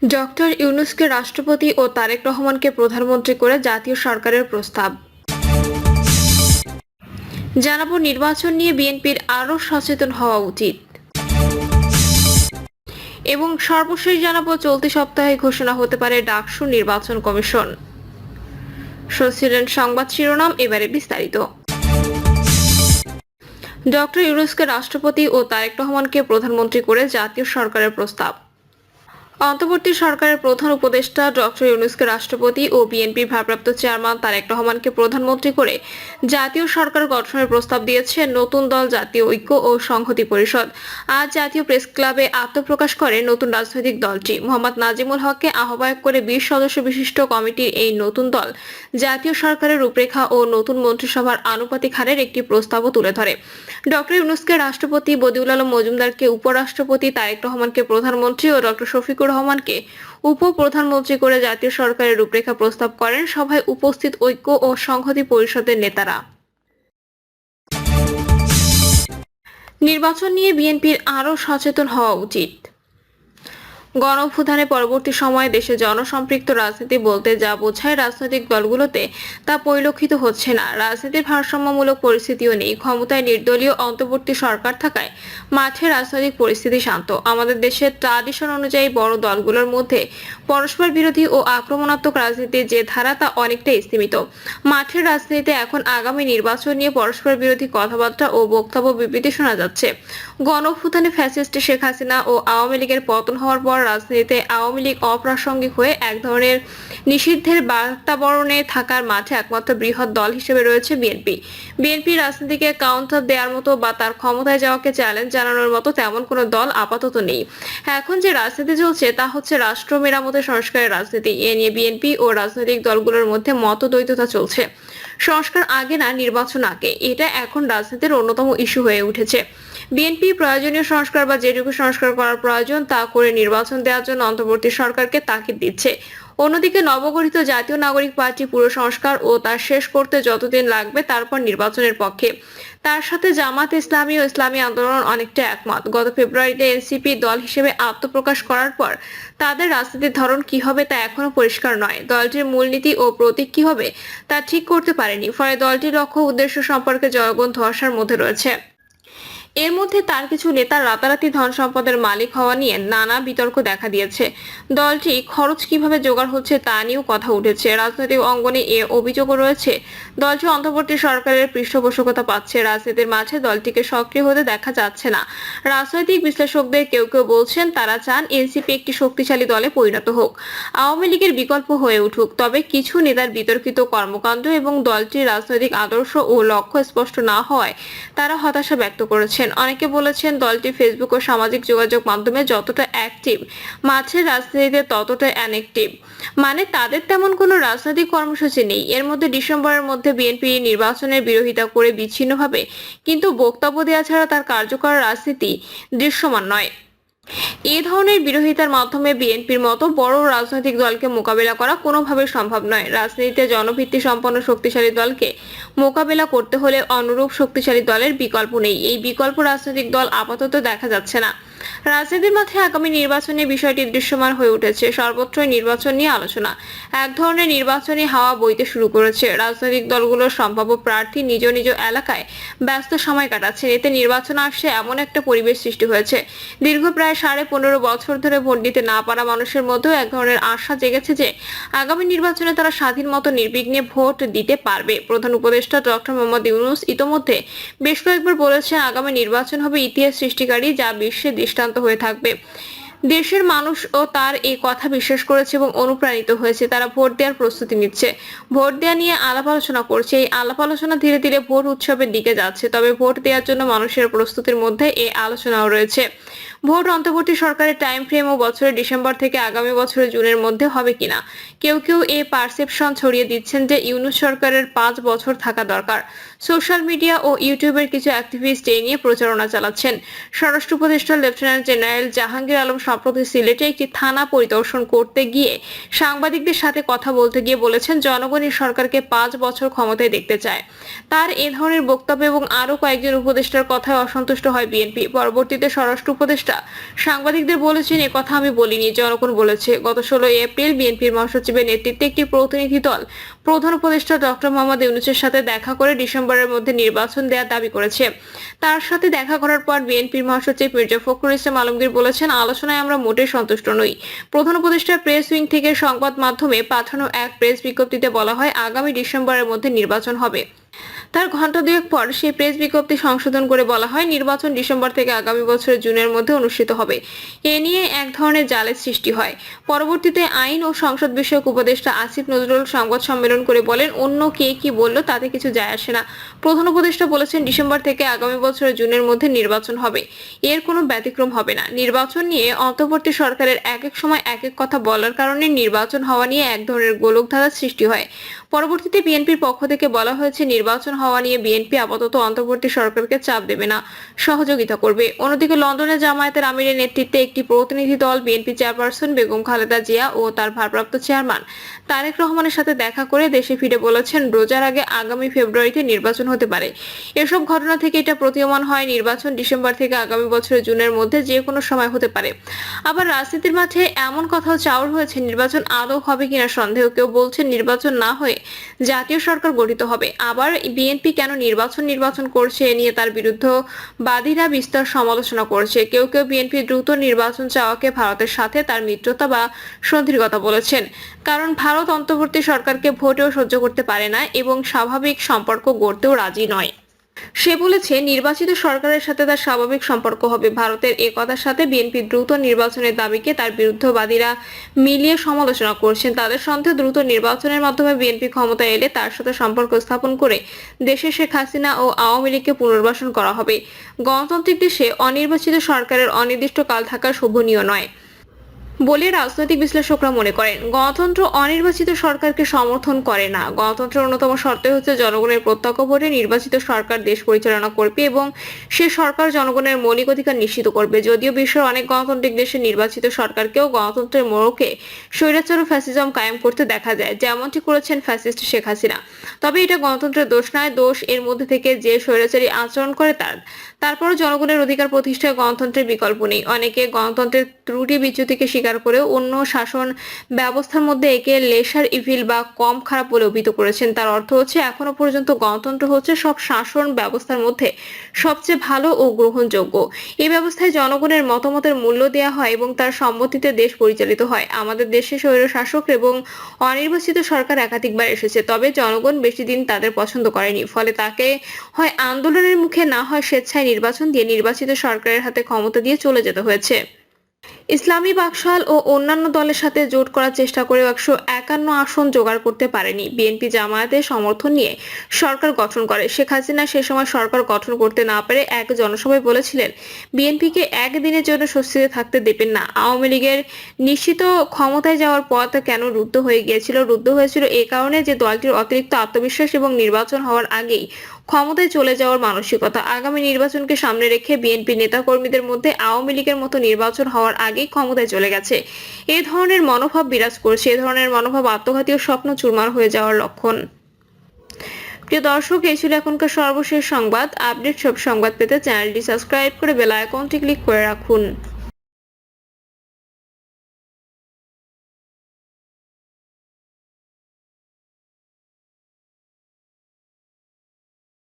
Doctor ইউনূসকে রাষ্ট্রপতি ও তারেক রহমানকে প্রধানমন্ত্রী করে জাতীয় সরকারের প্রস্তাব। জানাবো নির্বাচন নিয়ে বিএনপির আরও সচেতন হওয়া উচিত এবং সর্বশেষ জানাবো চলতি সপ্তাহে ঘোষণা হতে পারে ডাকসু নির্বাচন কমিশন। শুনছিলেন সংবাদ শিরোনাম, এবারে বিস্তারিত। ডক্টর ইউনূসকে রাষ্ট্রপতি ও তারেক রহমানকে প্রধানমন্ত্রী করে জাতীয় সরকারের প্রস্তাব। অন্তর্বর্তী সরকারের প্রধান উপদেষ্টা ডক্টর ইউনূসকে রাষ্ট্রপতি ও বিএনপির ভারপ্রাপ্ত চেয়ারম্যান তারেক রহমানকে প্রধানমন্ত্রী করে জাতীয় সরকার গঠনের প্রস্তাব দিয়েছে নতুন দল জাতীয় ঐক্য ও সংহতি পরিষদ। আজ জাতীয় প্রেস ক্লাবে আত্মপ্রকাশ করে নতুন রাজনৈতিক দলটি। মোহাম্মদ নাজিমুল হককে আহ্বায়ক করে 20 সদস্য বিশিষ্ট কমিটির এই নতুন দল জাতীয় সরকারের রূপরেখা ও নতুন মন্ত্রিসভার আনুপাতিক হারের একটি প্রস্তাবও তুলে ধরে। ডক্টর ইউনূসকে রাষ্ট্রপতি, বদিউল আলম মজুমদারকে উপরাষ্ট্রপতি, তারেক রহমানকে প্রধানমন্ত্রী ও ডক্টর শফিকুর রহমানকে উপপ্রধানমন্ত্রী করে জাতীয় সরকারের রূপরেখা প্রস্তাব করেন সভায় উপস্থিত ঐক্য ও সংহতি পরিষদের নেতারা। নির্বাচন নিয়ে বিএনপির আরও সচেতন হওয়া উচিত। গণঅভ্যুত্থানের পরবর্তী সময়ে দেশে জনসম্পৃক্ত রাজনীতি বলতে যা বোঝায় রাজনৈতিক দলগুলোতে তা পরিলক্ষিত হচ্ছে না। রাজনীতির ভারসাম্যমূলক পরিস্থিতিও নেই। ক্ষমতায় নির্দলীয় অন্তর্বর্তী সরকার থাকায় মাঠে রাজনৈতিক পরিস্থিতি শান্ত। আমাদের দেশের ট্রাডিশন অনুযায়ী বড় দলগুলোর মধ্যে পরস্পর বিরোধী ও আক্রমণাত্মক রাজনীতির যে ধারা তা অনেকটাই স্তীমিত। মাঠের রাজনীতিতে এখন আগামী নির্বাচন নিয়ে পরস্পর বিরোধী কথাবার্তা ও বক্তব্য বিবৃতি শোনা যাচ্ছে। গণঅভ্যুত্থানে ফ্যাসিস্ট শেখ হাসিনা ও আওয়ামী লীগের পতন হওয়ার পর রাজনীতিতে আওয়ামী লীগ অপ্রাসঙ্গিক হয়ে এক ধরনের নিষিদ্ধের বাতাবরণে থাকার মাঠে একমাত্র বৃহৎ দল হিসেবে রয়েছে বিএনপি। বিএনপি রাজনীতিকে কাউন্টার দেওয়ার মতো বা তার ক্ষমতায় যাওয়াকে চ্যালেঞ্জ জানানোর মতো তেমন কোনো দল আপাতত নেই। এখন যে রাজনীতি চলছে তা হচ্ছে রাষ্ট্র মেরামতের সংস্কারের রাজনীতি। এ নিয়ে বিএনপি ও রাজনৈতিক দলগুলোর মধ্যে মতদ্বৈধতা চলছে। সংস্কার আগে না নির্বাচন আগে, এটা এখন রাজনীতির অন্যতম ইস্যু হয়ে উঠেছে। বিএনপি প্রয়োজনীয় সংস্কার বা যেটুকু সংস্কার করার প্রয়োজন তা করে নির্বাচন দেওয়ার জন্য অন্তর্বর্তী সরকারকে তাগিদ দিচ্ছে। অন্যদিকে নবগঠিত জাতীয় নাগরিক পার্টি পুরো সংস্কার ও তা শেষ করতে যতদিন লাগবে তারপর নির্বাচনের পক্ষে। তার সাথে জামাত ইসলামী ও ইসলামী আন্দোলন অনেকটা একমত। গত ফেব্রুয়ারিতে এনসিপি দল হিসেবে আত্মপ্রকাশ করার পর তাদের রাজনীতির ধরন কি হবে তা এখনো পরিষ্কার নয়। দলটির মূলনীতি ও প্রতীক কি হবে তা ঠিক করতে পারেনি। ফলে দলটির লক্ষ্য উদ্দেশ্য সম্পর্কে জনগণ ধোঁয়াশার মধ্যে রয়েছে। এর মধ্যে তার কিছু নেতার রাতারাতি ধন সম্পদের মালিক হওয়া নিয়ে নানা বিতর্ক দেখা দিয়েছে। দলটি খরচ কিভাবে জোগাড় হচ্ছে তা নিয়েও কথা উঠেছে। রাজনৈতিক অঙ্গনে এ অভিযোগও রয়েছে দলটি অন্তর্বর্তী সরকারের পৃষ্ঠপোষকতা পাচ্ছে। রাজনীতির মাঠে দলটিকে সক্রিয় হতে দেখা যাচ্ছে না। রাজনৈতিক বিশ্লেষকদের কেউ কেউ বলছেন তারা চান এনসিপি একটি শক্তিশালী দলে পরিণত হোক, আওয়ামী লীগের বিকল্প হয়ে উঠুক। তবে কিছু নেতার বিতর্কিত কর্মকাণ্ড এবং দলটির রাজনৈতিক আদর্শ ও লক্ষ্য স্পষ্ট না হওয়ায় তারা হতাশা ব্যক্ত করেছেন। অনেকে বলেছেন দলটি ফেসবুক ও সামাজিক যোগাযোগ মাধ্যমে যতটা অ্যাক্টিভ, মাঠের রাজনীতিতে ততটা অ্যানএক্টিভ। মানে তাদের তেমন কোনো রাজনৈতিক কর্মসূচি নেই। এর মধ্যে ডিসেম্বরের মধ্যে বিএনপি নির্বাচনের বিরোধিতা করে বিচ্ছিন্নভাবে কিন্তু বক্তব্য দেওয়া ছাড়া তার কার্যকর রাজনীতি দৃশ্যমান নয়। এ ধরনের বিরোধিতার মাধ্যমে বিএনপির মতো বড় রাজনৈতিক দলকে মোকাবেলা করা কোনোভাবে সম্ভব নয়। রাজনীতিতে জনভিত্তি সম্পন্ন শক্তিশালী দলকে মোকাবেলা করতে হলে অনুরূপ শক্তিশালী দলের বিকল্প নেই। এই বিকল্প রাজনৈতিক দল আপাতত দেখা যাচ্ছে না। রাজনীতির মাঠে আগামী নির্বাচনের বিষয়টি দৃশ্যমান হয়ে উঠেছে। সর্বত্রই নির্বাচন নিয়ে আলোচনা, এক ধরনের নির্বাচনী হাওয়া বইতে শুরু করেছে। রাজনৈতিক দলগুলোর সম্ভাব্য প্রার্থী নিজ নিজ এলাকায় ব্যস্ত সময় কাটাচ্ছে। এতে নির্বাচন আসছে এমন একটা পরিবেশ সৃষ্টি হয়েছে। দীর্ঘ প্রায় 15.5 বছর ধরে ভোট দিতে না পারা মানুষের মধ্যেও এক ধরনের আশা জেগেছে যে আগামী নির্বাচনে তারা স্বাধীন মতো নির্বিঘ্নে ভোট দিতে পারবে। প্রধান উপদেষ্টা ডক্টর মোহাম্মদ ইউনূস ইতোমধ্যে বেশ কয়েকবার বলেছেন আগামী নির্বাচন হবে ইতিহাস সৃষ্টিকারী, যা বিশ্বের দৃষ্টান্ত হয়ে থাকবে। দেশের মানুষও তার এই কথা বিশ্বাস করেছে এবং অনুপ্রাণিত হয়েছে। তারা ভোট দেওয়ার প্রস্তুতি নিচ্ছে, ভোট দেওয়া নিয়ে আলাপ আলোচনা করছে। এই আলাপ আলোচনা ধীরে ধীরে ভোট উৎসবের দিকে যাচ্ছে। তবে ভোট দেওয়ার জন্য মানুষের প্রস্তুতির মধ্যে এই আলোচনাও রয়েছে। ভোট অন্তর্বর্তী সরকারের টাইম ফ্রেম ও বছরের ডিসেম্বর থেকে আগামী বছরের জুনের মধ্যে হবে কিনা। কেউ কেউ এই পারসেপশন ছড়িয়ে দিচ্ছেন যে ইউনূস সরকারের 5 বছর থাকা দরকার। সোশ্যাল মিডিয়া ও ইউটিউবের কিছু অ্যাক্টিভিস্ট এই নিয়ে প্রচারণা চালাচ্ছেন। স্বরাষ্ট্র উপদেষ্টা লেফটেন্যান্ট জেনারেল জাহাঙ্গীর আলম সম্প্রতি সিলেটে একটি থানা পরিদর্শন করতে গিয়ে সাংবাদিকদের সাথে কথা বলতে গিয়ে বলেছেন জনগণ এই সরকারকে 5 বছর ক্ষমতায় দেখতে চায়। তার এ ধরনের বক্তব্য এবং আরো কয়েকজন উপদেষ্টার কথায় অসন্তুষ্ট হয় বিএনপি। পরবর্তীতে স্বরাষ্ট্র উপদেষ্টা উপদেষ্টা সাংবাদিকদের বলেছেন, এ কথা আমি বলিনি, জনগণ বলেছে। গত 16 এপ্রিল বিএনপির মহাসচিবের নেতৃত্বে একটি প্রতিনিধি দল প্রধান উপদেষ্টা ডক্টর মোহাম্মদ ইউনূসের সাথে দেখা করে ডিসেম্বরের মধ্যে নির্বাচন দেওয়ার দাবি করেছে। তার সাথে দেখা করার পর বিএনপির মহাসচিব মির্জা ফখরুল ইসলাম আলমগীর বলেছেন, আলোচনায় আমরা মোটেই সন্তুষ্ট নই। প্রধান উপদেষ্টা প্রেস উইং থেকে সংবাদ মাধ্যমে পাঠানো এক প্রেস বিজ্ঞপ্তিতে বলা হয়, আগামী ডিসেম্বরের মধ্যে নির্বাচন হবে। তার ঘণ্টা দুয়েক পর সেই প্রেস বিজ্ঞপ্তি সংশোধন করে বলা হয়, নির্বাচন ডিসেম্বর থেকে আগামী বছরের জুনের মধ্যে অনুষ্ঠিত হবে। এ নিয়ে এক ধরনের জালের সৃষ্টি হয়। পরবর্তীতে আইন ও সংসদ বিষয়ক উপদেষ্টা আসিফ নজরুল সংবাদ সম্মেলন করে বলেন, অন্য কে কি বলল তাতে কিছু যায় আসে না। প্রধান উপদেষ্টা বলেছেন, ডিসেম্বর থেকে আগামী বছরের জুনের মধ্যে নির্বাচন হবে, এর কোনো ব্যতিক্রম হবে না। নির্বাচন নিয়ে অন্তর্বর্তী সরকারের এক এক সময় এক এক কথা বলার কারণে নির্বাচন হওয়া নিয়ে এক ধরনের গোলকধাঁধার সৃষ্টি হয়। পরবর্তীতে বিএনপির পক্ষ থেকে বলা হয়েছে, নির্বাচন হওয়া নিয়ে বিএনপি আপাতত অন্তর্বর্তী সরকারকে চাপ দেবে না, সহযোগিতা করবে। অন্যদিকে লন্ডনে জামায়াতের আমিরের নেতৃত্বে একটি প্রতিনিধি দল বিএনপি চেয়ারপারসন বেগম খালেদা জিয়া ও তার ভারপ্রাপ্ত চেয়ারম্যান তারেক রহমানের সাথে দেখা করে দেশে ফিরে বলেছেন, রোজার আগে আগামী ফেব্রুয়ারিতে নির্বাচন হতে পারে। এসব ঘটনা থেকে এটা প্রতীয়মান হয়, নির্বাচন ডিসেম্বর থেকে আগামী বছরের জুনের মধ্যে যে কোনো সময় হতে পারে। আবার রাজনীতির মাঠে এমন কথাও চাউর হয়েছে, নির্বাচন আদৌ হবে কিনা সন্দেহ। কেউ বলছেন নির্বাচন না হয়ে জাতীয় সরকার গঠিত হবে। আবার বিএনপি কেন নির্বাচন করছে এ নিয়ে তার বিরুদ্ধবাদীরা বিস্তর সমালোচনা করছে। কেউ কেউ বিএনপি দ্রুত নির্বাচন চাওয়াকে ভারতের সাথে তার মিত্রতা বা সন্ধির কথা বলেছেন, কারণ ভারত অন্তর্বর্তী সরকারকে ভোটেও সহ্য করতে পারে না এবং স্বাভাবিক সম্পর্ক গড়তেও রাজি নয়। সে বলেছে, নির্বাচিত সরকারের সাথে তার স্বাভাবিক সম্পর্ক হবে। ভারতের এ কথার সাথে বিএনপি দ্রুত নির্বাচনের দাবিকে তার বিরুদ্ধবাদীরা মিলিয়ে সমালোচনা করছেন। তাদের সন্দেহ, দ্রুত নির্বাচনের মাধ্যমে বিএনপি ক্ষমতায় এলে তার সাথে সম্পর্ক স্থাপন করে দেশে শেখ হাসিনা ও আওয়ামী লীগকে পুনর্বাসন করা হবে। গণতান্ত্রিক দেশে অনির্বাচিত সরকারের অনির্দিষ্টকাল থাকা শোভনীয় নয় বলে রাজনৈতিক বিশ্লেষকরা মনে করেন। গণতন্ত্র অনির্বাচিত সরকারকে সমর্থন করে না। গণতন্ত্রের অন্যতম শর্ত হচ্ছে জনগণের প্রত্যক্ষ ভোটে নির্বাচিত সরকার দেশ পরিচালনা করবে এবং সে সরকার জনগণের মৌলিক অধিকার নিশ্চিত করবে। যদিও বিশ্বের অনেক গণতান্ত্রিক দেশে নির্বাচিত সরকারকেও গণতন্ত্রের মোড়কে স্বৈরাচার ও ফ্যাসিজম কায়েম করতে দেখা যায়, যেমনটি করেছেন ফ্যাসিস্ট শেখ হাসিনা। তবে এটা গণতন্ত্রের দোষ নয়, দোষ এর মধ্যে থেকে যে স্বৈরাচারী আচরণ করে তার। তারপরও জনগণের অধিকার প্রতিষ্ঠায় গণতন্ত্রের বিকল্প নেই। অনেকে গণতন্ত্রের ত্রুটি বিচ্যুতিকে স্বীকার করে অন্য শাসন ব্যবস্থার মধ্যে একে লেসার ইভিল বা কম খারাপ বলে অভিহিত করেছেন। তার অর্থ হচ্ছে, এখনো পর্যন্ত গণতন্ত্র হচ্ছে সব শাসন ব্যবস্থার মধ্যে সবচেয়ে ভালো ও গ্রহণযোগ্য। এই ব্যবস্থায় জনগণের মতামতের মূল্য দেওয়া হয় এবং তার সম্মতিতে দেশ পরিচালিত হয়। আমাদের দেশে স্বৈরশাসক এবং অনির্বাচিত সরকার একাধিকবার এসেছে, তবে জনগণ বেশি দিন তাদের পছন্দ করেনি। ফলে তাকে হয় আন্দোলনের মুখে, না হয় স্বেচ্ছায় নির্বাচন দিয়ে নির্বাচিত সরকারের হাতে ক্ষমতা দিয়ে চলে যেতে হয়েছে। ইসলামী বাকশাল ও অন্যান্য দলের সাথে জোট করার চেষ্টা করেও 151 আসন জোগাড় করতে পারেনি। বিএনপি জামায়াতের সমর্থন নিয়ে সরকার গঠন করে। শেখ হাসিনা সে সময় সরকার গঠন করতে না পেরে এক জনসভায় বলেছিলেন, বিএনপিকে একদিনের জন্য স্বস্তিতে থাকতে দেবেন না। আওয়ামী লীগের নিশ্চিত ক্ষমতায় যাওয়ার পথ কেন রুদ্ধ হয়ে গিয়েছিল? রুদ্ধ হয়েছিল এ কারণে যে দলটির অতিরিক্ত আত্মবিশ্বাস এবং নির্বাচন হওয়ার আগেই ক্ষমতায় চলে যাওয়ার মানসিকতা। আগামী নির্বাচনকে সামনে রেখে বিএনপি নেতাকর্মীদের মধ্যে আওয়ামী লীগের মতো নির্বাচন হওয়ার আগেই ক্ষমতায় চলে গেছে। এ ধরনের মনোভাব বিরাজ করছে। এ ধরনের মনোভাব আত্মঘাতী ও স্বপ্ন চুরমার হয়ে যাওয়ার লক্ষণ। প্রিয় দর্শক, এই ছিল এখনকার সর্বশেষ সংবাদ। আপডেট সব সংবাদ পেতে চ্যানেলটি সাবস্ক্রাইব করে বেল আইকনটি ক্লিক করে রাখুন।